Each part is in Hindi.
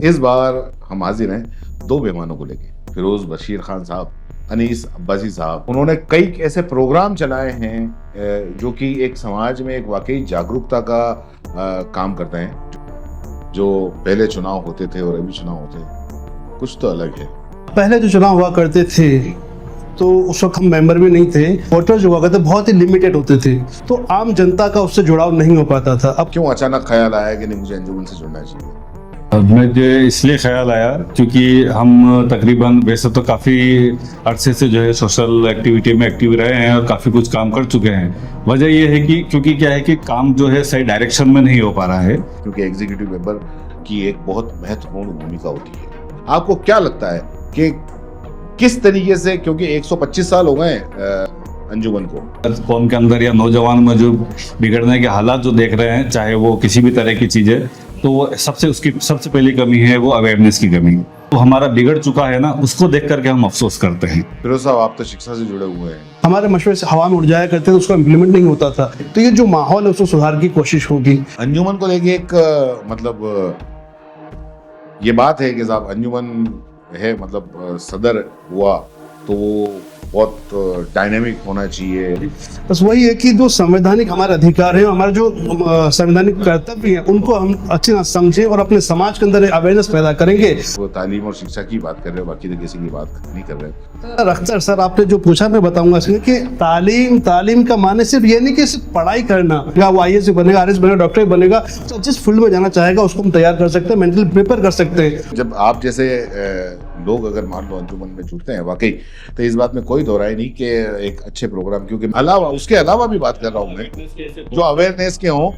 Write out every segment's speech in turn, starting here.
इस बार हम हाजिर हैं दो मेहमानों को लेके, फिरोज बशीर खान साहब, अनीस अब्बासी साहब। उन्होंने कई ऐसे प्रोग्राम चलाए हैं जो कि एक समाज में एक वाकई जागरूकता का काम करते हैं। जो पहले चुनाव होते थे और अभी चुनाव होते हैं, कुछ तो अलग है। पहले जो चुनाव हुआ करते थे तो उस वक्त हम मेंबर भी नहीं थे, वोटर जो हुआ करते बहुत ही लिमिटेड होते थे, तो आम जनता का उससे जुड़ाव नहीं हो पाता था। अब क्यों अचानक ख्याल आया कि नहीं मुझे अंजुमन से जुड़ना चाहिए? मुझे इसलिए ख्याल आया क्योंकि हम तकरीबन वैसे तो काफ़ी अरसे से जो है सोशल एक्टिविटी में एक्टिव रहे हैं और काफ़ी कुछ काम कर चुके हैं। वजह यह है कि क्योंकि क्या है कि काम जो है सही डायरेक्शन में नहीं हो पा रहा है, क्योंकि एग्जीक्यूटिव मेंबर की एक बहुत महत्वपूर्ण भूमिका होती है। आपको क्या लगता है कि किस तरीके से, क्योंकि 125 साल हो गए अंजुमन को, कौम के अंदर या नौजवान में जो बिगड़ने के हालात जो देख रहे हैं, चाहे वो किसी भी तरह की चीज़ें, तो वो उसकी सबसे पहली कमी है वो अवेयरनेस की कमी। तो हमारा बिगड़ चुका है ना, उसको देख करके हम अफसोस करते हैं। फिरोज साहब, आप तो शिक्षा से जुड़े हुए हैं। हमारे मशवरे से हवा में उड़ जाया करते थे, उसका इम्प्लीमेंट नहीं होता था। तो ये जो माहौल है उसको सुधार की कोशिश होगी। अंजुमन को लेके एक ये बात है कि साहब अंजुमन है, सदर हुआ तो वो बहुत डायनेमिक होना चाहिए। बस वही है कि जो संवैधानिक हमारे अधिकार है, हमारे जो संवैधानिक कर्तव्य है, उनको हम अच्छे से समझें और अपने समाज के अंदर अवेयरनेस पैदा करेंगे। वो तालीम और शिक्षा की बात कर रहे हो, बाकी तो किसी की बात नहीं कर रहे। अख्तर सर, आपने जो पूछा मैं बताऊंगा इसमें कि तालीम का माने सिर्फ ये नहीं कि सिर्फ पढ़ाई करना, या वो IAS बनेगा, RS बनेगा, डॉक्टर बनेगा, तो जिस फील्ड में जाना चाहेगा उसको हम तैयार कर सकते हैं, मेंटली प्रिपेयर कर सकते हैं। जब आप जैसे लोग अगर मान लो अंजुमन में जुड़ते हैं वाकई, तो इस बात में कोई दो राय नहीं कि एक अच्छे प्रोग्राम, क्योंकि उसके अलावा भी बात कर रहा हूँ मैं, जो अवेयरनेस के हों,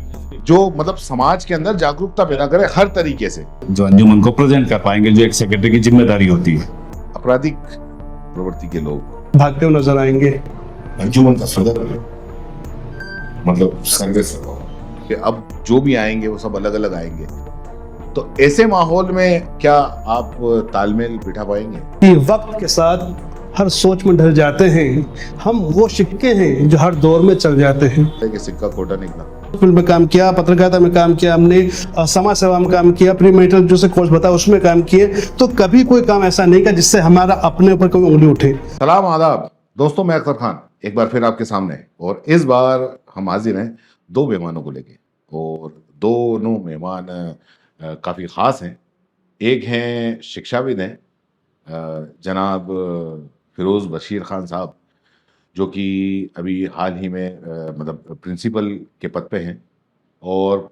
जो समाज के अंदर जागरूकता पैदा करे हर तरीके से, जो अंजुमन को प्रेजेंट कर पाएंगे, जो एक सेक्रेटरी की जिम्मेदारी होती है। आपराधिक प्रवृत्ति के लोग भागते हुए नजर आएंगे। अंजुमन का सदर सर्विस कि अब जो भी आएंगे वो सब अलग अलग आएंगे, तो ऐसे माहौल में क्या आप तालमेल बिठा पाएंगे? कि वक्त के साथ हर सोच में ढल जाते हैं, हम वो सिक्के हैं जो हर दौर में चल जाते हैं। कि सिक्का खोटा निकला। फिल्म में काम किया, पत्रकारिता में काम किया, हमने समाज सेवा में काम किया, प्री मेडिकल जो से कोर्स बताया उसमें काम किए, तो कभी कोई काम ऐसा नहीं किया जिससे हमारा अपने ऊपर कोई उंगली उठे। सलाम आदाब दोस्तों, मैं अख्तर खान एक बार फिर आपके सामने, और इस बार हम हाजिर हैं दो मेहमानों को लेके, और दोनों मेहमान काफ़ी ख़ास हैं। एक हैं शिक्षाविद हैं, जनाब फिरोज बशीर खान साहब, जो कि अभी हाल ही में प्रिंसिपल के पद पे हैं, और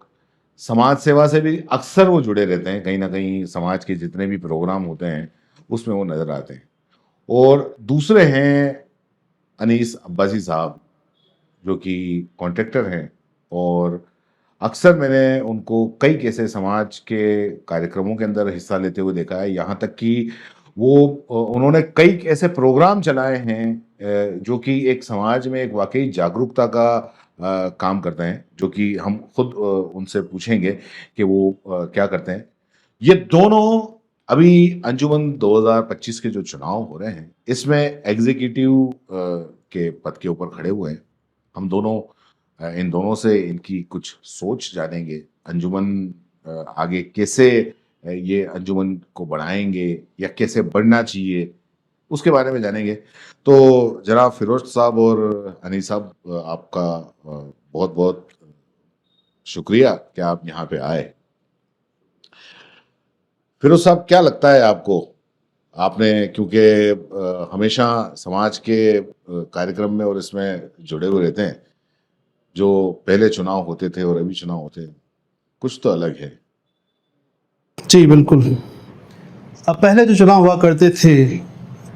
समाज सेवा से भी अक्सर वो जुड़े रहते हैं। कहीं ना कहीं समाज के जितने भी प्रोग्राम होते हैं उसमें वो नज़र आते हैं। और दूसरे हैं अनीस अब्बासी साहब, जो कि कॉन्ट्रैक्टर हैं, और अक्सर मैंने उनको कई कैसे समाज के कार्यक्रमों के अंदर हिस्सा लेते हुए देखा है। यहाँ तक कि उन्होंने कई ऐसे प्रोग्राम चलाए हैं जो कि एक समाज में एक वाकई जागरूकता का काम करते हैं, जो कि हम खुद उनसे पूछेंगे कि वो क्या करते हैं। ये दोनों अभी अंजुमन 2025 के जो चुनाव हो रहे हैं इसमें एग्जीक्यूटिव के पद के ऊपर खड़े हुए हैं। हम दोनों इन दोनों से इनकी कुछ सोच जानेंगे, अंजुमन आगे कैसे ये अंजुमन को बढ़ाएंगे या कैसे बढ़ना चाहिए, उसके बारे में जानेंगे। तो जनाब फिरोज साहब और अनीस साहब, आपका बहुत बहुत शुक्रिया कि आप यहाँ पे आए। फिरोज साहब, क्या लगता है आपको, आपने क्योंकि हमेशा समाज के कार्यक्रम में और इसमें जुड़े हुए रहते हैं, जो पहले चुनाव होते थे और अभी चुनाव होते हैं, कुछ तो अलग है। जी बिल्कुल। अब पहले जो चुनाव हुआ करते थे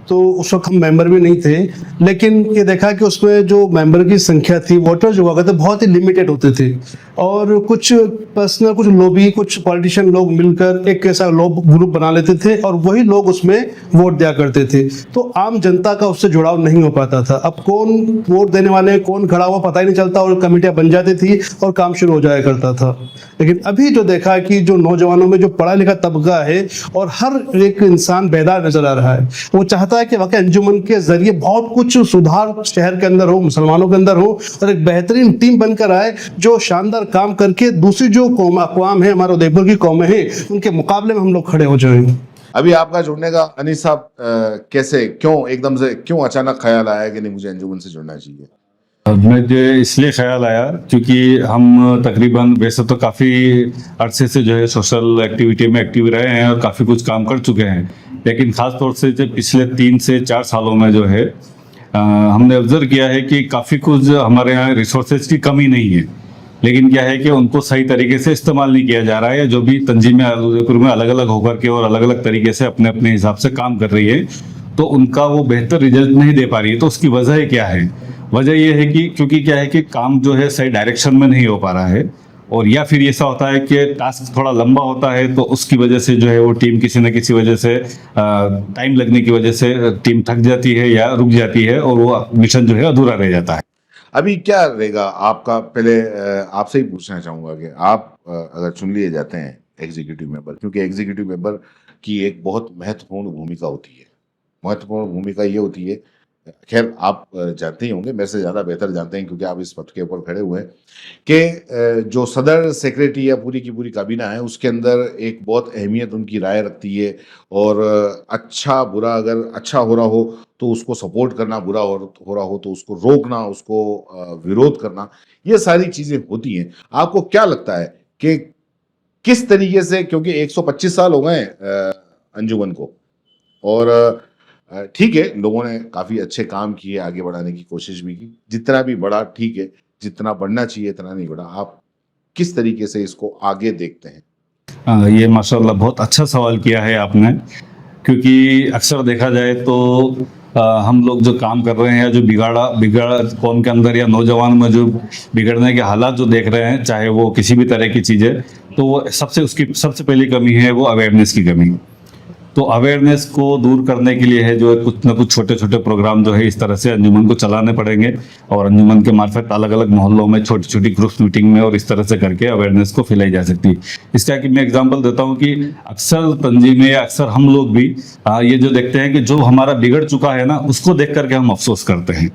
तो उस वक्त हम मेंबर भी नहीं थे, लेकिन ये देखा कि उसमें जो मेंबर की संख्या थी, वोटर जो हुआ करते बहुत ही लिमिटेड होते थे, और कुछ पर्सनल, कुछ लोभी, कुछ पॉलिटिशियन लोग मिलकर एक ऐसा ग्रुप बना लेते थे और वही लोग उसमें वोट दिया करते थे, तो आम जनता का उससे जुड़ाव नहीं हो पाता था। अब कौन वोट देने वाले, कौन खड़ा हुआ, पता ही नहीं चलता, और कमेटियां बन जाती थी और काम शुरू हो जाया करता था। लेकिन अभी जो देखा कि जो नौजवानों में जो पढ़ा लिखा तबका है और हर एक इंसान बेदार नजर आ रहा है, वो चाहता होता है कि वाकई अंजुमन के जरिए बहुत कुछ सुधार शहर के अंदर हो, मुसलमानों के अंदर हो, और एक बेहतरीन टीम बनकर आए जो शानदार काम करके दूसरी जो कौम अक़वाम है, हमारे उदयपुर की कौमें हैं, उनके मुकाबले में हम लोग खड़े हो जाएंगे। अभी आपका जुड़ने का अनीस साहब कैसे, क्यों एकदम से, क्यों अचानक ख्याल आया कि नहीं मुझे अंजुमन से जुड़ना चाहिए? मुझे इसलिए ख्याल आया क्योंकि हम तकरीबन वैसे तो काफ़ी अरसे से जो है सोशल एक्टिविटी में एक्टिव रहे हैं और काफ़ी कुछ काम कर चुके हैं, लेकिन ख़ास तौर से जो पिछले 3 से 4 सालों में जो है हमने ऑब्जर्व किया है कि काफ़ी कुछ हमारे यहाँ रिसोर्सेज की कमी नहीं है, लेकिन क्या है कि उनको सही तरीके से इस्तेमाल नहीं किया जा रहा है। जो भी तंजीमें उदयपुर में अलग अलग होकर के और अलग अलग तरीके से अपने अपने हिसाब से काम कर रही है, तो उनका वो बेहतर रिजल्ट नहीं दे पा रही है। तो उसकी वजह क्या है? वजह ये है कि क्योंकि क्या है कि काम जो है सही डायरेक्शन में नहीं हो पा रहा है, और या फिर ऐसा होता है कि टास्क थोड़ा लंबा होता है, तो उसकी वजह से जो है वो टीम किसी न किसी वजह से टाइम लगने की वजह से टीम थक जाती है या रुक जाती है और वो मिशन जो है अधूरा रह जाता है। अभी क्या रहेगा आपका? पहले आपसे ही पूछना चाहूंगा कि आप अगर चुन लिए जाते हैं एग्जीक्यूटिव मेंबर, क्योंकि एग्जीक्यूटिव मेंबर की एक बहुत महत्वपूर्ण भूमिका होती है। महत्वपूर्ण भूमिका ये होती है, खैर आप जानते ही होंगे, मेरे से ज़्यादा बेहतर जानते हैं क्योंकि आप इस पद के ऊपर खड़े हुए हैं, कि जो सदर सेक्रेटरी या पूरी की पूरी काबीना है उसके अंदर एक बहुत अहमियत उनकी राय रखती है, और अच्छा बुरा, अगर अच्छा हो रहा हो तो उसको सपोर्ट करना, बुरा हो रहा हो तो उसको रोकना, उसको विरोध करना, ये सारी चीज़ें होती हैं। आपको क्या लगता है कि किस तरीके से, क्योंकि 125 साल हो गए अंजुमन को, और ठीक है लोगों ने काफ़ी अच्छे काम किए, आगे बढ़ाने की कोशिश भी की, जितना भी बढ़ा ठीक है, जितना बढ़ना चाहिए इतना नहीं बढ़ा। आप किस तरीके से इसको आगे देखते हैं? ये माशाल्लाह बहुत अच्छा सवाल किया है आपने, क्योंकि अक्सर देखा जाए तो हम लोग जो काम कर रहे हैं या जो बिगाड़ा कौम के अंदर या नौजवान में जो बिगड़ने के हालात जो देख रहे हैं, चाहे वो किसी भी तरह की चीज़ है, तो वो उसकी सबसे पहली कमी है वो अवेयरनेस की कमी। तो अवेयरनेस को दूर करने के लिए है जो है कुछ ना कुछ छोटे छोटे प्रोग्राम जो है इस तरह से अंजुमन को चलाने पड़ेंगे, और अंजुमन के मार्फत अलग अलग मोहल्लों में छोटी छोटी ग्रुप मीटिंग में और इस तरह से करके अवेयरनेस को फैलाई जा सकती है। इसका कि मैं एग्जांपल देता हूँ कि अक्सर तंजीमें या अक्सर हम लोग भी ये जो देखते हैं कि जो हमारा बिगड़ चुका है ना, उसको देख करके हम अफसोस करते हैं।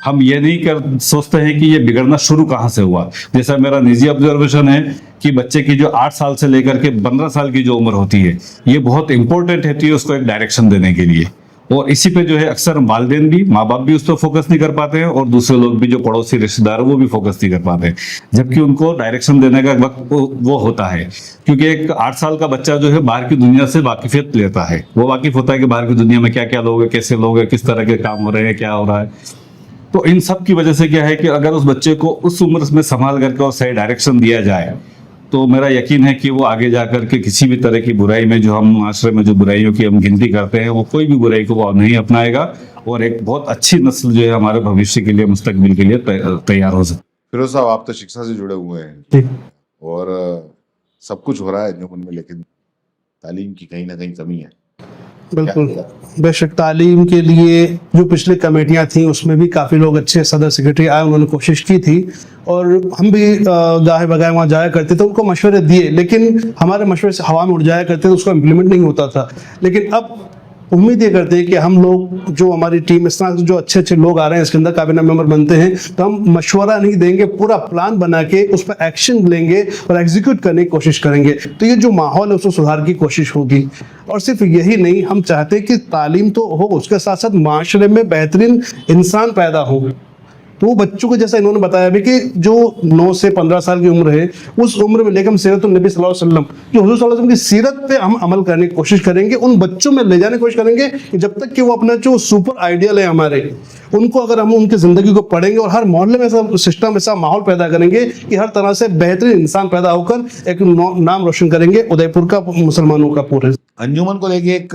हम ये नहीं सोचते हैं कि ये बिगड़ना शुरू कहाँ से हुआ। जैसा मेरा निजी ऑब्जर्वेशन है कि बच्चे की जो 8 साल से लेकर के 15 साल की जो उम्र होती है, ये बहुत इंपॉर्टेंट होती है उसको एक डायरेक्शन देने के लिए, और इसी पे जो है अक्सर वालिदैन भी, माँ बाप भी उस पर फोकस नहीं कर पाते हैं, और दूसरे लोग भी जो पड़ोसी रिश्तेदार वो भी फोकस नहीं कर पाते हैं, जबकि उनको डायरेक्शन देने का वक्त वो होता है। क्योंकि एक 8 साल का बच्चा जो है बाहर की दुनिया से वाकिफियत लेता है, वो वाकिफ होता है कि बाहर की दुनिया में क्या क्या लोग हैं, कैसे लोग हैं, किस तरह के काम हो रहे हैं, क्या हो रहा है। तो इन सब की वजह से क्या है कि अगर उस बच्चे को उस उम्र में संभाल करके और सही डायरेक्शन दिया जाए, तो मेरा यकीन है कि वो आगे जाकर के किसी भी तरह की बुराई में, जो हम माशरे में जो बुराइयों की हम गिनती करते हैं, वो कोई भी बुराई को वो नहीं अपनाएगा, और एक बहुत अच्छी नस्ल जो है हमारे भविष्य के लिए, मुस्तकबिल के लिए तैयार हो सके। फिरोज साहब, आप तो शिक्षा से जुड़े हुए हैं ठीक। और सब कुछ हो रहा है अंजुमन में, लेकिन तालीम की कहीं ना कहीं कमी है। बिल्कुल, बेशक तालीम के लिए जो पिछली कमेटियां थी उसमें भी काफ़ी लोग अच्छे सदर सेक्रेटरी आए, उन्होंने कोशिश की थी, और हम भी गाहे बगाए वहाँ जाया करते थे, उनको मशवरे दिए, लेकिन हमारे मशवरे से हवा में उड़ जाया करते थे, उसको इम्प्लीमेंट नहीं होता था। लेकिन अब उम्मीद ये करते हैं कि हम लोग, जो हमारी टीम, इस तरह से जो अच्छे अच्छे लोग आ रहे हैं इसके अंदर काबिना मेंबर बनते हैं, तो हम मशवरा नहीं देंगे, पूरा प्लान बना के उस पर एक्शन लेंगे और एग्जीक्यूट करने की कोशिश करेंगे। तो ये जो माहौल है उसको सुधार की कोशिश होगी। और सिर्फ यही नहीं, हम चाहते हैं कि तालीम तो हो, उसके साथ साथ माशरे में बेहतरीन इंसान पैदा हो। तो वो बच्चों को, जैसा इन्होंने बताया भी, कि जो 9 से 15 साल की उम्र है, उस उम्र में लेकर हम सीरत नबी सल्लल्लाहु अलैहि वसल्लम, जो हुजूर सल्लल्लाहु अलैहि वसल्लम की सीरत पे हम अमल करने की कोशिश करेंगे, उन बच्चों में ले जाने की कोशिश करेंगे कि जब तक कि वो अपना जो सुपर आइडियल है हमारे, उनको अगर हम उनकी ज़िंदगी को पढ़ेंगे और हर मोहल्ले में ऐसा सिस्टम, ऐसा माहौल पैदा करेंगे कि हर तरह से बेहतरीन इंसान पैदा होकर एक नाम रोशन करेंगे उदयपुर का, मुसलमानों का पूरे। अंजुमन को लेके एक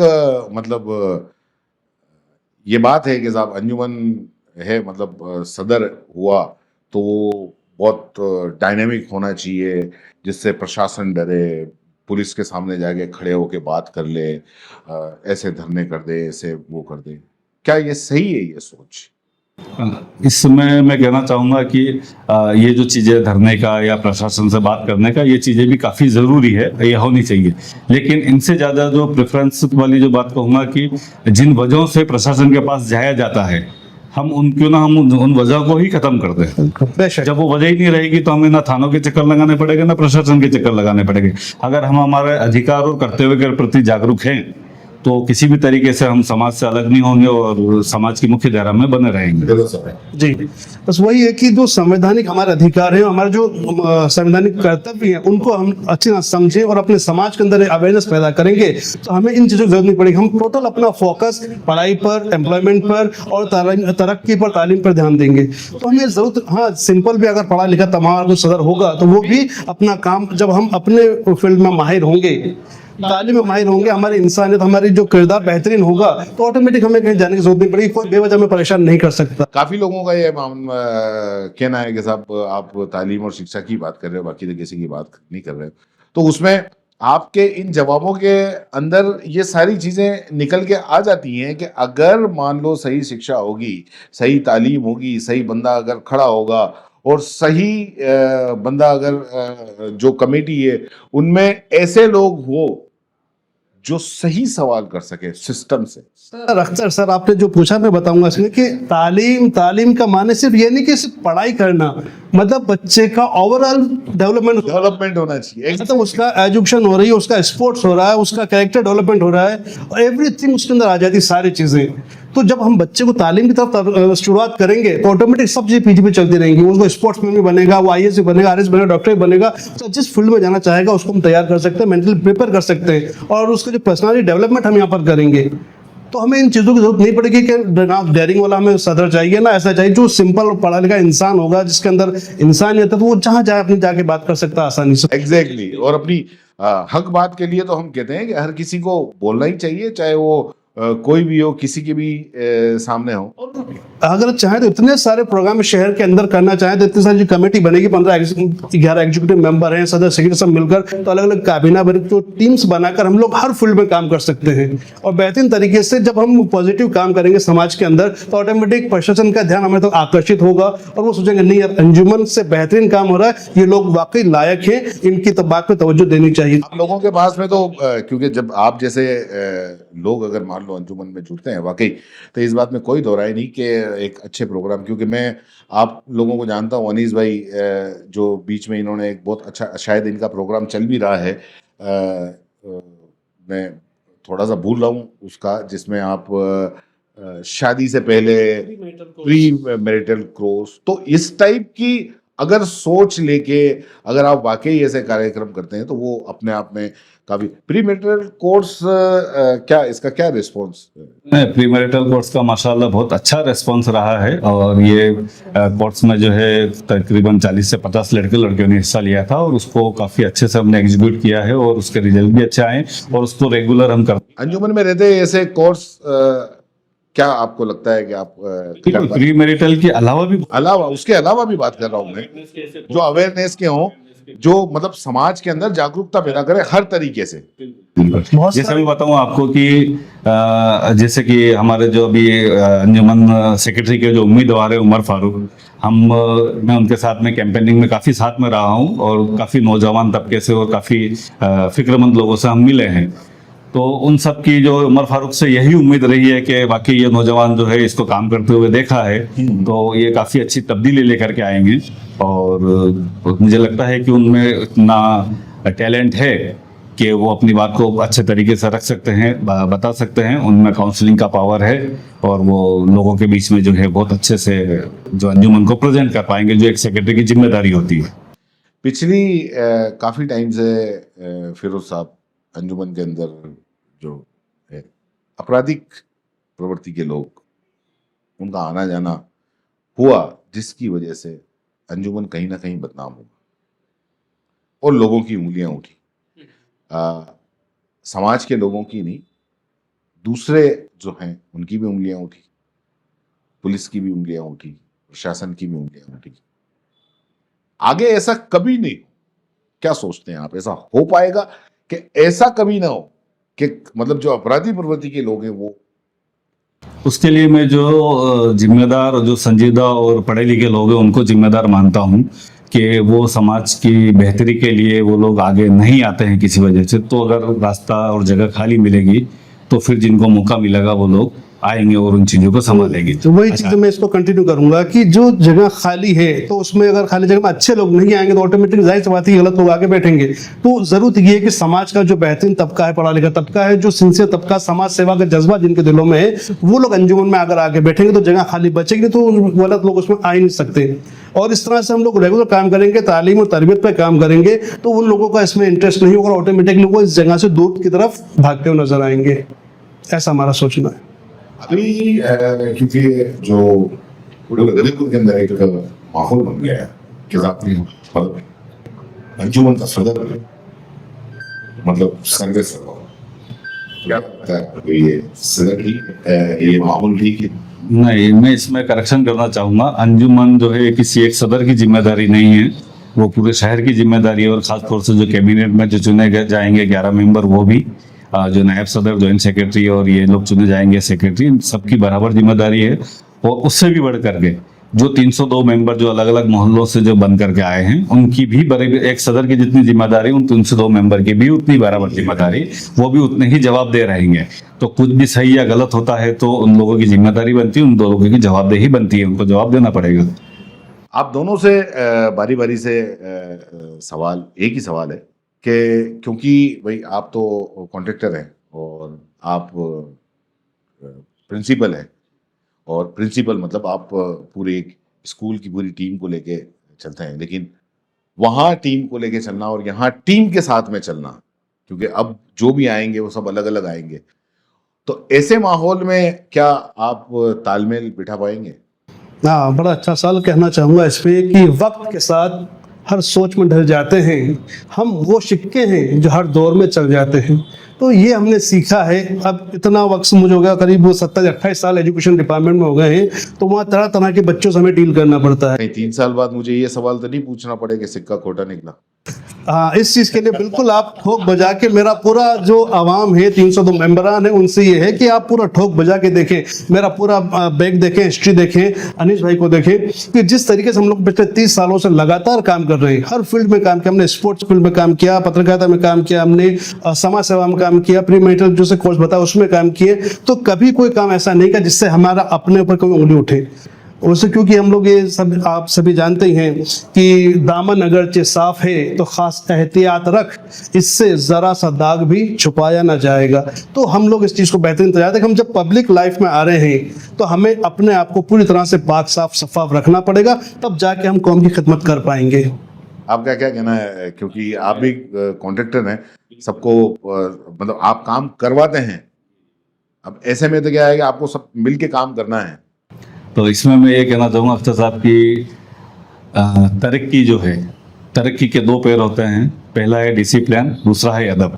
मतलब ये बात है कि साहब अंजुमन है, मतलब सदर हुआ तो वो बहुत डायनेमिक होना चाहिए, जिससे प्रशासन डरे, पुलिस के सामने जाके खड़े होके बात कर ले, ऐसे धरने कर दे, ऐसे वो कर दे। क्या ये सही है ये सोच? इसमें मैं कहना चाहूँगा कि ये जो चीज़ें धरने का या प्रशासन से बात करने का, ये चीज़ें भी काफ़ी ज़रूरी है, ये होनी चाहिए। लेकिन इनसे ज़्यादा जो प्रेफरेंस वाली जो बात कहूँगा कि जिन वजहों से प्रशासन के पास जाया जाता है, हम उन वजह को ही खत्म कर दें। बेशक। जब वो वजह ही नहीं रहेगी तो हमें ना थानों के चक्कर लगाने पड़ेंगे, ना प्रशासन के चक्कर लगाने पड़ेंगे। अगर हम हमारे अधिकार और कर्तव्य के प्रति जागरूक हैं तो किसी भी तरीके से हम समाज से अलग नहीं होंगे और समाज की मुख्य धारा में बने रहेंगे। जी, बस वही है कि जो संवैधानिक हमारे अधिकार हैं, हमारे जो संवैधानिक कर्तव्य हैं, उनको हम अच्छी तरह समझें और अपने समाज के अंदर अवेयरनेस पैदा करेंगे तो हमें इन चीज़ों की जरूरत नहीं पड़ेगी। हम टोटल अपना फोकस पढ़ाई पर, एम्प्लॉयमेंट पर और तरक्की पर, तालीम पर ध्यान देंगे। तो हमें जरूरत, हाँ, सिंपल भी अगर पढ़ा लिखा तमाम सदर होगा तो वो भी अपना काम, जब हम अपने फील्ड में माहिर होंगे, तालीम में माहिर होंगे, हमारी इंसानियत, हमारी जो किरदार बेहतरीन होगा तो ऑटोमेटिक हमें कहीं जाने की जरूरत नहीं पड़ेगी। कोई बेवजह में परेशान नहीं कर सकता। काफी लोगों का ये कहना है कि साहब आप तालीम और शिक्षा की बात कर रहे हो, बाकी तो किसी की बात नहीं कर रहे हो, तो उसमें आपके इन जवाबों के अंदर ये सारी चीजें निकल के आ जाती हैं कि अगर मान लो सही शिक्षा होगी, सही तालीम होगी, सही बंदा अगर खड़ा होगा और सही बंदा अगर जो कमेटी है उनमें ऐसे लोग हो जो सही सवाल कर सके सिस्टम से। सर अख्तर सर, आपने जो पूछा मैं बताऊंगा इसमें कि तालीम का माने सिर्फ ये नहीं कि सिर्फ पढ़ाई करना, मतलब बच्चे का ओवरऑल डेवलपमेंट होना चाहिए। मतलब उसका एजुकेशन हो रही है, उसका स्पोर्ट्स हो रहा है, उसका कैरेक्टर डेवलपमेंट हो रहा है और एवरीथिंग उसके अंदर आ जाती है, सारी चीजें। तो जब हम बच्चे को तालीम की तरफ शुरुआत करेंगे तो ऑटोमेटिक सब चीजें पीछे पे चलती रहेंगी। उसको स्पोर्ट्समैन भी बनेगा, वो आईएएस भी बनेगा, आरएस बनेगा, डॉक्टर भी बनेगा। तो जिस फील्ड में जाना चाहेगा उसको हम तैयार कर सकते हैं, मेंटली प्रिपेयर कर सकते हैं और उसका जो पर्सनैलिटी डेवलपमेंट हम यहाँ पर करेंगे। तो हमें इन चीज़ों की जरूरत नहीं पड़ेगी कि ना डेयरिंग वाला हमें सदर चाहिए, ना ऐसा चाहिए। जो सिंपल पढ़ा लिखा इंसान होगा, जिसके अंदर इंसानियत है, तो वो जहाँ जाए अपनी जाके बात कर सकता है आसानी से। एग्जैक्टली। और अपनी हक बात के लिए तो हम कहते हैं कि हर किसी को बोलना ही चाहिए, चाहे वो कोई भी हो, किसी के भी सामने हो। अगर चाहे तो इतने सारे प्रोग्राम शहर के अंदर करना चाहे तो इतनी सारी कमेटी बनेगी, 11 एग्जीक्यूटिव मेंबर हैं, सदस्य सेक्रेटरी सब मिलकर, तो अलग अलग काबीना बन तो टीम्स बनाकर हम लोग हर फील्ड में काम कर सकते हैं। और बेहतरीन तरीके से जब हम पॉजिटिव काम करेंगे समाज के अंदर तो ऑटोमेटिक प्रशासन का ध्यान हमें तक आकर्षित होगा और वो सोचेंगे नहीं यार, अंजुमन से बेहतरीन काम हो रहा है, ये लोग वाकई लायक हैं, इनकी बात पे तवज्जो देनी चाहिए। आप लोगों के पास में तो क्योंकि जब आप जैसे लोग अगर मान लो अंजुमन में जुड़ते हैं वाकई, तो इस बात में कोई दो राय नहीं कि एक अच्छे प्रोग्राम, क्योंकि मैं आप लोगों को जानता हूँ, अनीस भाई जो बीच में इन्होंने एक बहुत अच्छा, शायद इनका प्रोग्राम चल भी रहा है, मैं थोड़ा सा भूल रहा हूँ उसका, जिसमें आप शादी से पहले प्री मैरिटल क्रॉस, तो इस टाइप की अगर सोच लेके अगर आप वाकई ऐसे कार्यक्रम करते हैं तो वो अपने आप में काफी। प्री मैरिटल कोर्स क्या, इसका क्या रिस्पॉन्स? प्री मैरिटल कोर्स का माशाल्लाह बहुत अच्छा रिस्पॉन्स रहा है और ये कोर्स में जो है तकरीबन 40 से 50 लड़के लड़कियों ने हिस्सा लिया था और उसको काफी अच्छे से हमने एग्जीक्यूट किया है और उसके रिजल्ट भी अच्छे आए और उसको रेगुलर हम करते हैं। अंजुमन में रहते ऐसे कोर्स क्या आपको लगता है कि आप प्री मैरिटल के अलावा उसके अलावा भी बात कर रहा हूँ मैं, जो अवेयरनेस के हों, जो मतलब समाज के अंदर जागरूकता पैदा करे हर तरीके से। जैसे मैं बताऊं आपको कि जैसे कि हमारे जो अभी अंजुमन सेक्रेटरी के जो उम्मीदवार है उमर फारूक, मैं उनके साथ में कैंपेनिंग में काफ़ी साथ में रहा हूं और काफ़ी नौजवान तबके से और काफ़ी फिक्रमंद लोगों से हम मिले हैं। तो उन सब की जो उमर फारूक से यही उम्मीद रही है कि बाकी ये नौजवान जो है इसको काम करते हुए देखा है तो ये काफ़ी अच्छी तब्दीली लेकर के आएंगे और मुझे लगता है कि उनमें इतना टैलेंट है कि वो अपनी बात को अच्छे तरीके से रख सकते हैं, बता सकते हैं, उनमें काउंसलिंग का पावर है और वो लोगों के बीच में जो है बहुत अच्छे से जो अंजुमन को प्रेजेंट कर पाएंगे, जो एक सेक्रेटरी की जिम्मेदारी होती है। पिछली काफ़ी टाइम से फिरोज साहब अंजुमन के अंदर जो है आपराधिक प्रवृत्ति के लोग, उनका आना जाना हुआ, जिसकी वजह से अंजुमन कहीं ना कहीं बदनाम हुआ और लोगों की उंगलियां उठी। समाज के लोगों की नहीं, दूसरे जो हैं उनकी भी उंगलियां उठी, पुलिस की भी उंगलियां उठी, प्रशासन की भी उंगलियां उठी। आगे ऐसा कभी नहीं, क्या सोचते हैं आप, ऐसा हो पाएगा कि ऐसा कभी ना हो कि मतलब जो अपराधी प्रवृत्ति के लोग हैं वो उसके लिए मैं जो जिम्मेदार और जो संजीदा और पढ़े लिखे लोग हैं उनको जिम्मेदार मानता हूँ कि वो समाज की बेहतरी के लिए वो लोग आगे नहीं आते हैं किसी वजह से, तो अगर रास्ता और जगह खाली मिलेगी तो फिर जिनको मौका मिलेगा वो लोग आएंगे और उन चीज़ों को संभालेंगे। तो वही चीज मैं इसको कंटिन्यू करूंगा कि जो जगह खाली है तो उसमें अगर खाली जगह में अच्छे लोग नहीं आएंगे तो ऑटोमेटिक जाहिर सी बात है गलत लोग आगे बैठेंगे। तो जरूरत ये है कि समाज का जो बेहतरीन तबका है, पढ़ा लिखा तबका है, जो सिंसियर तबका, समाज सेवा का जज्बा जिनके दिलों में है, वो लोग अंजुमन में अगर आगे बैठेंगे तो जगह खाली बचेगी, तो गलत लोग उसमें आ ही नहीं सकते। और इस तरह से हम लोग रेगुलर काम करेंगे, तालीम और तरबियत पर काम करेंगे, तो उन लोगों का इसमें इंटरेस्ट नहीं होगा, ऑटोमेटिकली वो इस जगह से दूर की तरफ भागते हुए नजर आएंगे। ऐसा हमारा सोचना है। अभी क्योंकि जो पूरे गरीबपुर के अंदर एक माहौल बन गया है कि मतलब अंजुमन का सदर मतलब सर्विस क्या लगता है, ये सदर ठीक है, ये माहौल ठीक है? नहीं, मैं इसमें करेक्शन करना चाहूँगा। अंजुमन जो है किसी एक सदर की जिम्मेदारी नहीं है, वो पूरे शहर की जिम्मेदारी है। और ख़ासतौर से जो कैबिनेट में जो चुने गए जाएंगे 11 मेंबर, वो भी जो नायब सदर, जॉइंट सेक्रेटरी और ये लोग चुने जाएंगे सेक्रेटरी, सबकी बराबर जिम्मेदारी है। और उससे भी बढ़ करके जो 302 मेंबर जो अलग अलग मोहल्लों से जो बन करके आए हैं, उनकी भी एक सदर की जितनी जिम्मेदारी, उन 302 मेंबर की भी उतनी बराबर जिम्मेदारी, वो भी उतने ही जवाबदेह रहेंगे। तो कुछ भी सही या गलत होता है तो उन लोगों की जिम्मेदारी बनती है, उन दो लोगों की जवाबदेही बनती है, उनको जवाब देना पड़ेगा। आप दोनों से बारी बारी से सवाल एक ही सवाल है कि क्योंकि भाई आप तो कॉन्ट्रैक्टर हैं और आप प्रिंसिपल हैं, और प्रिंसिपल मतलब आप पूरे एक स्कूल की पूरी टीम को लेके चलते हैं, लेकिन वहाँ टीम को लेके चलना और यहाँ टीम के साथ में चलना, क्योंकि अब जो भी आएंगे वो सब अलग अलग आएंगे, तो ऐसे माहौल में क्या आप तालमेल बिठा पाएंगे? हाँ, बड़ा अच्छा सवाल। कहना चाहूँगा इस पे कि वक्त के साथ हर सोच में ढल जाते हैं। हम वो सिक्के हैं जो हर दौर में चल जाते हैं, तो ये हमने सीखा है। अब इतना वक्त मुझे हो गया, करीब 27-28 साल एजुकेशन डिपार्टमेंट में हो गए हैं, तो वहाँ तरह तरह के बच्चों से हमें डील करना पड़ता है। कहीं 3 साल बाद मुझे ये सवाल तो नहीं पूछना पड़े कि सिक्का खोटा निकला? हाँ, इस चीज़ के लिए बिल्कुल आप ठोक बजा के, मेरा पूरा जो आवाम है 302 मेंबरान है उनसे ये है कि आप पूरा ठोक बजा के देखें, मेरा पूरा बैग देखें, हिस्ट्री देखें, अनीश भाई को देखें कि जिस तरीके से हम लोग पिछले 30 सालों से लगातार काम कर रहे हैं, हर फील्ड में काम किया हमने, स्पोर्ट्स फील्ड में काम किया, पत्रकारिता में काम किया हमने, समाज सेवा में काम किया, प्री मेडिकल जो से कोर्स बताया उसमें काम किए, तो कभी कोई काम ऐसा नहीं किया जिससे हमारा अपने ऊपर कोई उंगली उठे। उससे क्योंकि हम लोग ये सब आप सभी जानते ही हैं कि दामन अगरचे साफ है तो खास एहतियात रख, इससे जरा सा दाग भी छुपाया ना जाएगा। तो हम लोग इस चीज़ को बेहतरीन तैयार है कि हम जब पब्लिक लाइफ में आ रहे हैं तो हमें अपने आप को पूरी तरह से पाक साफ शफाफ रखना पड़ेगा, तब जाके हम कौम की खिदमत कर पाएंगे। आपका क्या कहना है, क्योंकि आप भी कॉन्ट्रैक्टर हैं, सबको मतलब आप काम करवाते हैं, अब ऐसे में तो क्या है कि आपको सब मिल के काम करना है? तो इसमें मैं ये कहना चाहूँगा अख्तर साहब की तरक्की जो है, तरक्की के 2 पैर होते हैं। पहला है डिसिप्लिन, दूसरा है अदब।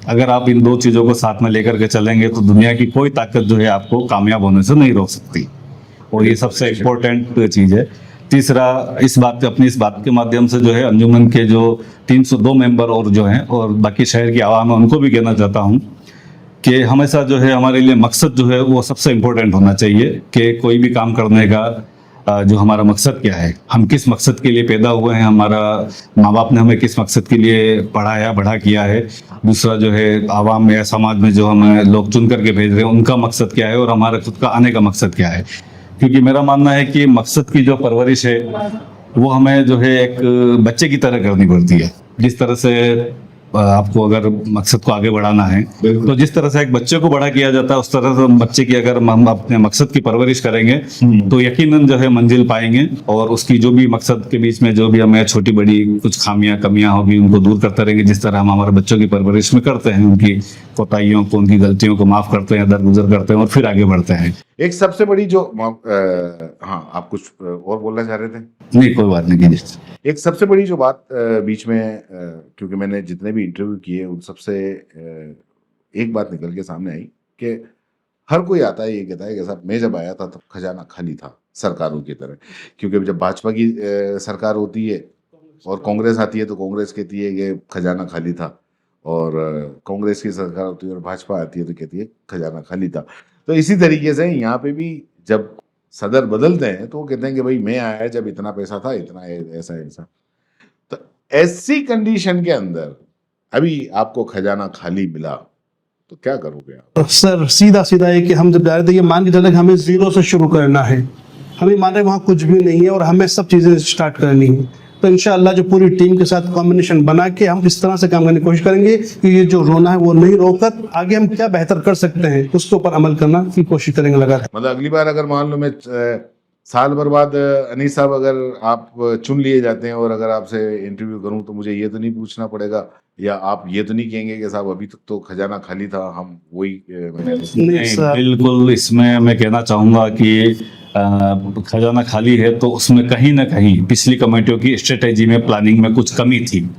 अगर आप इन 2 चीज़ों को साथ में लेकर के चलेंगे तो दुनिया की कोई ताकत जो है आपको कामयाब होने से नहीं रोक सकती, और ये सबसे इम्पोर्टेंट चीज़ है। तीसरा, अपनी इस बात के माध्यम से जो है अंजुमन के जो 302 मेंबर और जो हैं और बाकी शहर की आवाम है उनको भी कहना चाहता हूँ कि हमेशा जो है हमारे लिए मकसद जो है वो सबसे इम्पोर्टेंट होना चाहिए कि कोई भी काम करने का जो हमारा मकसद क्या है, हम किस मकसद के लिए पैदा हुए हैं, हमारा माँ बाप ने हमें किस मकसद के लिए पढ़ाया बड़ा किया है। दूसरा जो है आवाम में या समाज में जो हमें लोग चुन करके भेज रहे हैं उनका मकसद क्या है, और हमारा खुद का आने का मकसद क्या है। क्योंकि मेरा मानना है कि मकसद की जो परवरिश है वो हमें जो है एक बच्चे की तरह करनी पड़ती है। जिस तरह से आपको अगर मकसद को आगे बढ़ाना है तो जिस तरह से एक बच्चे को बड़ा किया जाता है उस तरह से बच्चे की अगर हम अपने मकसद की परवरिश करेंगे तो यकीनन जो है मंजिल पाएंगे, और उसकी जो भी मकसद के बीच में जो भी हमें छोटी बड़ी कुछ खामियां कमियां होगी उनको दूर करते रहेंगे, जिस तरह हम हमारे बच्चों की परवरिश में करते हैं, उनकी कोताहियों को, उनकी गलतियों को माफ करते हैं, दरगुजर करते हैं और फिर आगे बढ़ते हैं। एक सबसे बड़ी जो हाँ, आप कुछ और बोलना चाह रहे थे? नहीं, कोई बात नहीं कीजिए। एक सबसे बड़ी जो बात बीच में क्योंकि मैंने जितने भी इंटरव्यू किए उन सबसे एक बात निकल के सामने आई कि हर कोई आता है ये कहता है कि साहब मैं जब आया था तब खजाना खाली था सरकारों की तरह, क्योंकि जब भाजपा की सरकार होती है और कांग्रेस आती है तो कांग्रेस कहती है कि खजाना खाली था, और कांग्रेस की सरकार होती है और भाजपा आती है तो कहती है खजाना खाली था। तो इसी तरीके से यहाँ पे भी जब सदर बदलते हैं तो वो कहते हैं कि भाई मैं आया जब इतना पैसा था, इतना ऐसा ऐसा। तो ऐसी कंडीशन के अंदर अभी आपको खजाना खाली मिला तो क्या करोगे आप? सर सीधा सीधा है कि हम जब जा रहे थे, ये मान के चले कि हमें जीरो से शुरू करना है, हमें मान रहे वहाँ कुछ भी नहीं है और हमें सब चीज़ें स्टार्ट करनी है। तो इंशाअल्लाह जो पूरी टीम के साथ कॉम्बिनेशन बना के हम इस तरह से काम करने की कोशिश करेंगे कि ये जो रोना है वो नहीं रोकर आगे हम क्या बेहतर कर सकते हैं उसके ऊपर अमल करना की कोशिश करेंगे लगातार। मतलब अगली बार अगर मान लो मैं साल भर बाद अनीस साहब अगर आप चुन लिए जाते हैं और अगर आपसे इंटरव्यू करूं तो मुझे ये तो नहीं पूछना पड़ेगा, या आप ये तो नहीं कहेंगे कि साहब अभी तक तो खजाना खाली था, हम वही नहीं नहीं, सर, बिल्कुल इसमें मैं कहना चाहूँगा कि खजाना खाली है तो उसमें कहीं ना कहीं पिछली कमेटियों की स्ट्रेटेजी में, प्लानिंग में कुछ कमी थी,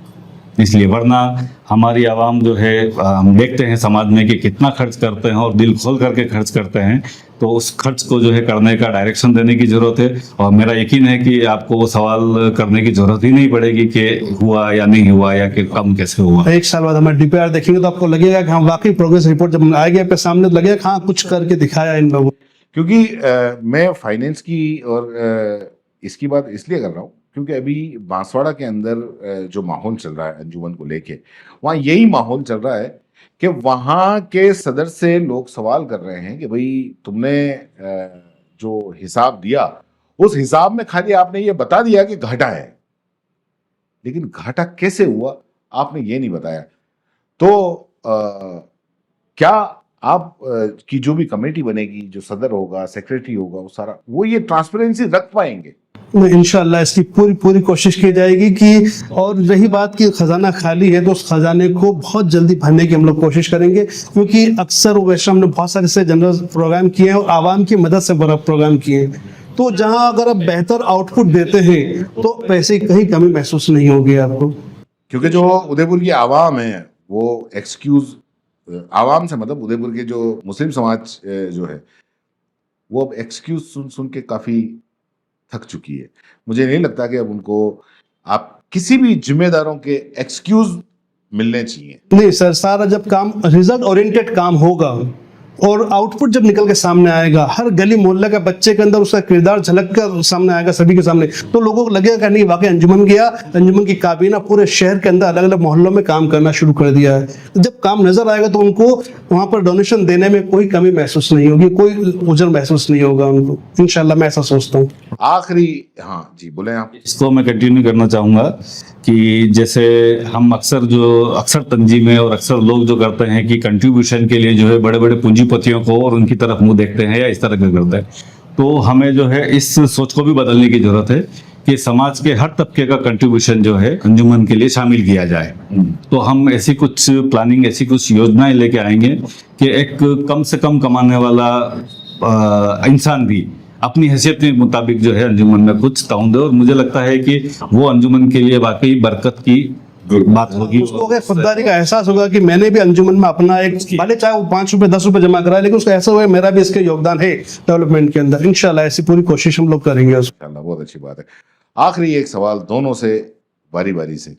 इसलिए। वरना हमारी आवाम जो है, हम देखते हैं समाज में कि कितना खर्च करते हैं और दिल खोल करके खर्च करते हैं, तो उस खर्च को जो है करने का डायरेक्शन देने की ज़रूरत है। और मेरा यकीन है कि आपको वो सवाल करने की ज़रूरत ही नहीं पड़ेगी कि हुआ या नहीं हुआ या कि कम कैसे हुआ। एक साल बाद हमारे डीपीआर देखेंगे तो आपको लगेगा कि हम वाकई प्रोग्रेस रिपोर्ट जब आएगी आपके सामने तो लगेगा हाँ कुछ करके दिखाया इन लोगों। क्योंकि मैं फाइनेंस की और इसकी बात इसलिए कर रहा हूँ क्योंकि अभी बांसवाड़ा के अंदर जो माहौल चल रहा है अंजुमन को लेके, वहाँ यही माहौल चल रहा है कि वहाँ के सदर से लोग सवाल कर रहे हैं कि भाई तुमने जो हिसाब दिया उस हिसाब में खाली आपने ये बता दिया कि घाटा है, लेकिन घाटा कैसे हुआ आपने ये नहीं बताया। तो क्या आप की जो भी कमेटी बनेगी, जो सदर होगा, सेक्रेटरी होगा, वो सारा वो ये ट्रांसपेरेंसी रख पाएंगे? इंशाल्लाह इसकी पूरी कोशिश की जाएगी कि, और रही बात कि खजाना खाली है तो उस खजाने को बहुत जल्दी भरने की हम लोग कोशिश करेंगे, क्योंकि अक्सर वैसे हमने बहुत सारे से जनरल प्रोग्राम किए हैं और आवाम की मदद से बड़ा प्रोग्राम किए हैं। तो जहां अगर आप बेहतर आउटपुट देते हैं तो पैसे की कहीं कमी महसूस नहीं होगी आपको। क्योंकि जो उदयपुर की आवाम है वो एक्सक्यूज, आवाम से मतलब उदयपुर के जो मुस्लिम समाज जो है वो अब एक्सक्यूज सुन सुन के काफी थक चुकी है। मुझे नहीं लगता कि अब उनको आप किसी भी जिम्मेदारों के एक्सक्यूज मिलने चाहिए। नहीं सर, सारा जब काम रिजल्ट ओरिएंटेड काम होगा और आउटपुट जब निकल के सामने आएगा, हर गली मोहल्ले का बच्चे के अंदर उसका किरदार झलक कर सामने आएगा सभी के सामने, तो लोगों को लगेगा कि नहीं वाकई अंजुमन गया, अंजुमन की काबीना पूरे शहर के अंदर अलग अलग मोहल्लों में काम करना शुरू कर दिया है। तो जब काम नजर आएगा तो उनको वहां पर डोनेशन देने में कोई कमी महसूस नहीं होगी, कोई उजर महसूस नहीं होगा उनको। इंशाल्लाह मैं ऐसा सोचता हूँ। आखिरी, हाँ जी बोले आप। इसको मैं कंटिन्यू करना चाहूँगा कि जैसे हम अक्सर तंजीमें और अक्सर लोग जो करते हैं कि कंट्रीब्यूशन के लिए जो है बड़े बड़े पूंजीपतियों को और उनकी तरफ मुंह देखते हैं या इस तरह के करते हैं, तो हमें जो है इस सोच को भी बदलने की जरूरत है कि समाज के हर तबके का कंट्रीब्यूशन जो है अंजुमन के लिए शामिल किया जाए। तो हम ऐसी कुछ प्लानिंग, ऐसी कुछ योजनाएं लेके आएंगे कि एक कम से कम कमाने वाला इंसान भी अपनी हैसियत के मुताबिक जो है अंजुमन में कुछ ताउन दे, और मुझे लगता है कि वो अंजुमन के लिए वाकई बरकत की बात होगी। उसको अगर खुददारी का एहसास होगा कि मैंने भी अंजुमन में अपना एक, भले चाहे वो 5 रुपए 10 रुपए जमा कराए, लेकिन उसको ऐसा होगा मेरा भी इसके योगदान है डेवलपमेंट के अंदर। इंशाल्लाह ऐसी पूरी कोशिश हम लोग करेंगे। इंशाल्लाह, बहुत अच्छी बात है। आखिरी एक सवाल दोनों से बारी बारी से,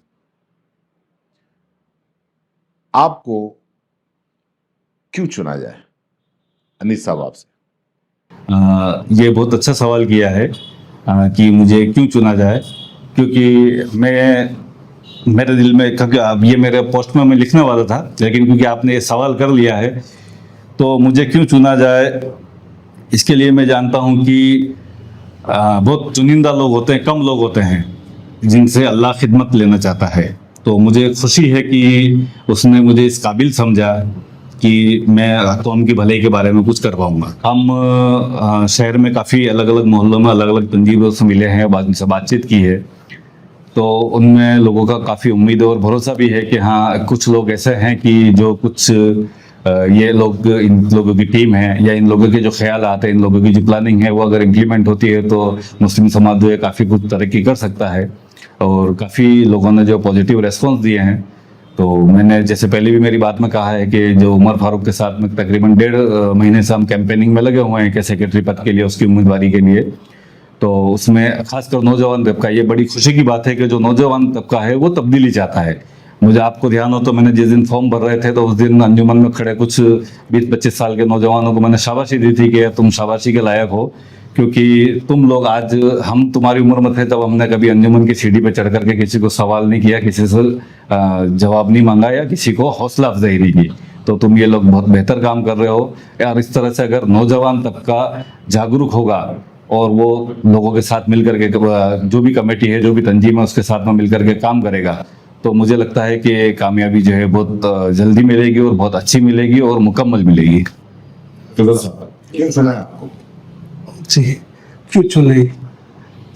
आपको क्यों चुना जाए? अनीस साहब आपसे। ये बहुत अच्छा सवाल किया है कि मुझे क्यों चुना जाए, क्योंकि मेरे दिल में, क्योंकि अब ये मेरे पोस्ट में मैं लिखने वाला था, लेकिन क्योंकि आपने ये सवाल कर लिया है तो मुझे क्यों चुना जाए इसके लिए मैं जानता हूँ कि बहुत चुनिंदा लोग होते हैं, कम लोग होते हैं जिनसे अल्लाह खिदमत लेना चाहता है। तो मुझे खुशी है कि उसने मुझे इस काबिल समझा कि मैं तो उनकी भलाई के बारे में कुछ कर पाऊंगा। हम शहर में काफ़ी अलग अलग मोहल्लों में अलग अलग तंजीमों से मिले हैं, उनसे बातचीत की है, तो उनमें लोगों का काफ़ी उम्मीद और भरोसा भी है कि हाँ कुछ लोग ऐसे हैं कि जो कुछ ये लोग, इन लोगों की टीम है या इन लोगों के जो ख्याल आते हैं, इन लोगों की जो प्लानिंग है वो अगर इम्प्लीमेंट होती है तो मुस्लिम समाज जो है काफ़ी कुछ तरक्की कर सकता है। और काफ़ी लोगों ने जो पॉजिटिव रेस्पॉन्स दिए हैं, तो मैंने जैसे पहले भी मेरी बात में कहा है कि जो उमर फारूक के साथ में तकरीबन 1.5 महीने से हम कैंपेनिंग में लगे हुए हैं कि सेक्रेटरी पद के लिए, उसकी उम्मीदवारी के लिए, तो उसमें खासकर नौजवान तबका, ये बड़ी खुशी की बात है कि जो नौजवान तबका है वो तब्दीली चाहता है। मुझे आपको ध्यान हो तो मैंने जिस दिन फॉर्म भर रहे थे तो उस दिन अंजुमन में खड़े कुछ 20-25 साल के नौजवानों को मैंने शाबाशी दी थी कि तुम शाबाशी के लायक हो, क्योंकि तुम लोग आज, हम तुम्हारी उम्र में थे तब हमने कभी अंजुमन की सीढ़ी पे चढ़ करके किसी को सवाल नहीं किया, किसी से जवाब नहीं मांगा या किसी को हौसला अफजाई नहीं की। तो तुम ये लोग बहुत बेहतर काम कर रहे हो यार। इस तरह से अगर नौजवान तबका जागरूक होगा और वो लोगों के साथ मिलकर के, जो भी कमेटी है, जो भी तंजीम है, उसके साथ में मिलकर के काम करेगा, तो मुझे लगता है कि कामयाबी जो है बहुत जल्दी मिलेगी और बहुत अच्छी मिलेगी और मुकम्मल मिलेगी। क्यों चुना है आपको? जी, क्यों चुने?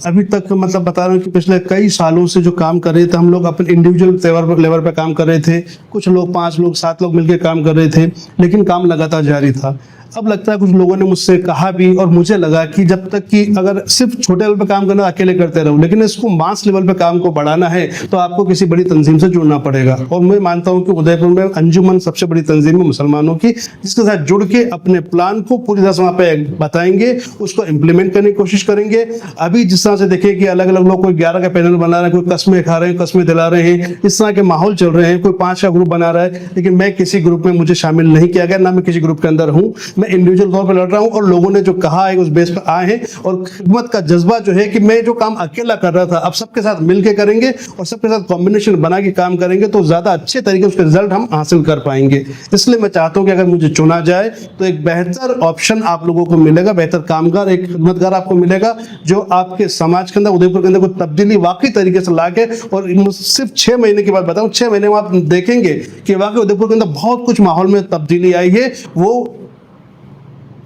अभी तक मतलब बता रहा हूँ कि पिछले कई सालों से जो काम कर रहे थे हम लोग, अपने इंडिविजुअल लेवल पे काम कर रहे थे। कुछ लोग 5 लोग 7 लोग मिलकर काम कर रहे थे, लेकिन काम लगातार जारी था। अब लगता है कुछ लोगों ने मुझसे कहा भी, और मुझे लगा कि जब तक कि अगर सिर्फ छोटे लेवल पे काम करना अकेले करते रहो, लेकिन इसको मास लेवल पे काम को बढ़ाना है तो आपको किसी बड़ी तंजीम से जुड़ना पड़ेगा। और मैं मानता हूं कि उदयपुर में अंजुमन सबसे बड़ी तंजीम है मुसलमानों की, जिसके साथ जुड़ के अपने प्लान को पूरी तरह से वहाँ पे बताएंगे, उसको इम्प्लीमेंट करने की कोशिश करेंगे। अभी जिस तरह से देखें कि अलग अलग लोग, कोई 11 का पैनल बना रहा है, कोई कस्में खा रहे हैं, कस्में दिला रहे हैं, इस तरह के माहौल चल रहे हैं। कोई 5 का ग्रुप बना रहा है, लेकिन मैं किसी ग्रुप में मुझे शामिल नहीं किया गया, ना मैं किसी ग्रुप के अंदर हूँ। मैं इंडिविजुअल तौर पर लड़ रहा हूँ और लोगों ने जो कहा है उस बेस पर आए हैं। और खिदमत का जज्बा जो है कि मैं जो काम अकेला कर रहा था अब सबके साथ मिलके करेंगे और सबके साथ कॉम्बिनेशन बना के काम करेंगे तो ज़्यादा अच्छे तरीके उसके रिजल्ट हम हासिल कर पाएंगे। इसलिए मैं चाहता हूँ कि अगर मुझे चुना जाए तो एक बेहतर ऑप्शन आप लोगों को मिलेगा, बेहतर कामगार, एक खिदमतगार आपको मिलेगा, जो आपके समाज के अंदर, उदयपुर के अंदर कोई तब्दीली वाकई तरीके से ला के, और सिर्फ 6 महीने की बात बताऊँ, 6 महीने में आप देखेंगे कि वाकई उदयपुर के अंदर बहुत कुछ माहौल में तब्दीली आई है। वो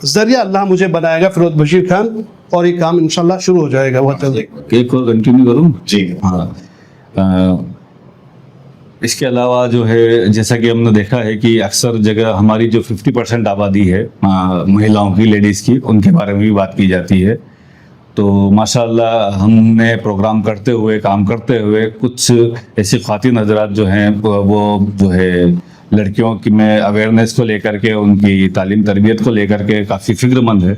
जरिया अल्लाह मुझे बनाएगा, फिरोज बशीर खान, और ये काम इंशाल्लाह शुरू हो जाएगा बहुत जल्द। एक और कंटिन्यू करूं? जी हाँ। इसके अलावा जो है, जैसा कि हमने देखा है कि अक्सर जगह हमारी जो 50% आबादी है महिलाओं की, लेडीज़ की, उनके बारे में भी बात की जाती है। तो माशाल्लाह हमने प्रोग्राम करते हुए, काम करते हुए, कुछ ऐसी ख़वातीन हज़रात जो हैं वो जो है लड़कियों की में अवेयरनेस को लेकर के, उनकी तालीम तरबियत को लेकर के काफ़ी फिक्रमंद है।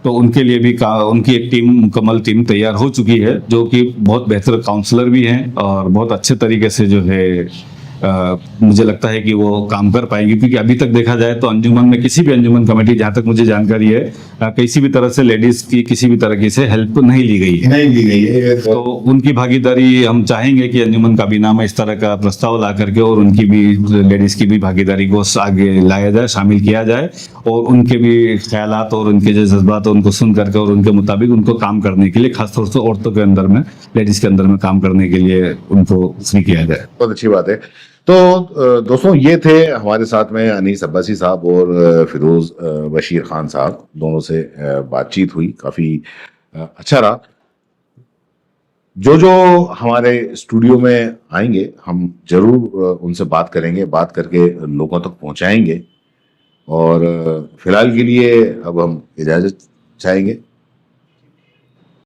तो उनके लिए भी उनकी एक टीम, मुकम्मल टीम तैयार हो चुकी है, जो कि बहुत बेहतर काउंसलर भी हैं और बहुत अच्छे तरीके से जो है मुझे लगता है कि वो काम कर पाएंगे। क्योंकि अभी तक देखा जाए तो अंजुमन में, किसी भी अंजुमन कमेटी, जहाँ तक मुझे जानकारी है, किसी भी तरह से लेडीज़ की किसी भी तरह से हेल्प नहीं ली गई है। तो उनकी भागीदारी हम चाहेंगे कि अंजुमन काबीना में इस तरह का प्रस्ताव ला करके और उनकी भी, लेडीज़ की भी भागीदारी को आगे लाया जाए, शामिल किया जाए, और उनके भी ख्यालात और उनके जो जज्बात हैं उनको सुन करके और उनके मुताबिक उनको काम करने के लिए, खासतौर से औरतों के अंदर में, लेडीज़ के अंदर में काम करने के लिए उनको फ्री किया जाए। बहुत अच्छी बात है। तो दोस्तों, ये थे हमारे साथ में अनीस अब्बासी साहब और फिरोज बशीर खान साहब, दोनों से बातचीत हुई, काफ़ी अच्छा रहा। जो हमारे स्टूडियो में आएंगे हम जरूर उनसे बात करेंगे, बात करके लोगों तक पहुंचाएंगे। और फिलहाल के लिए अब हम इजाज़त चाहेंगे।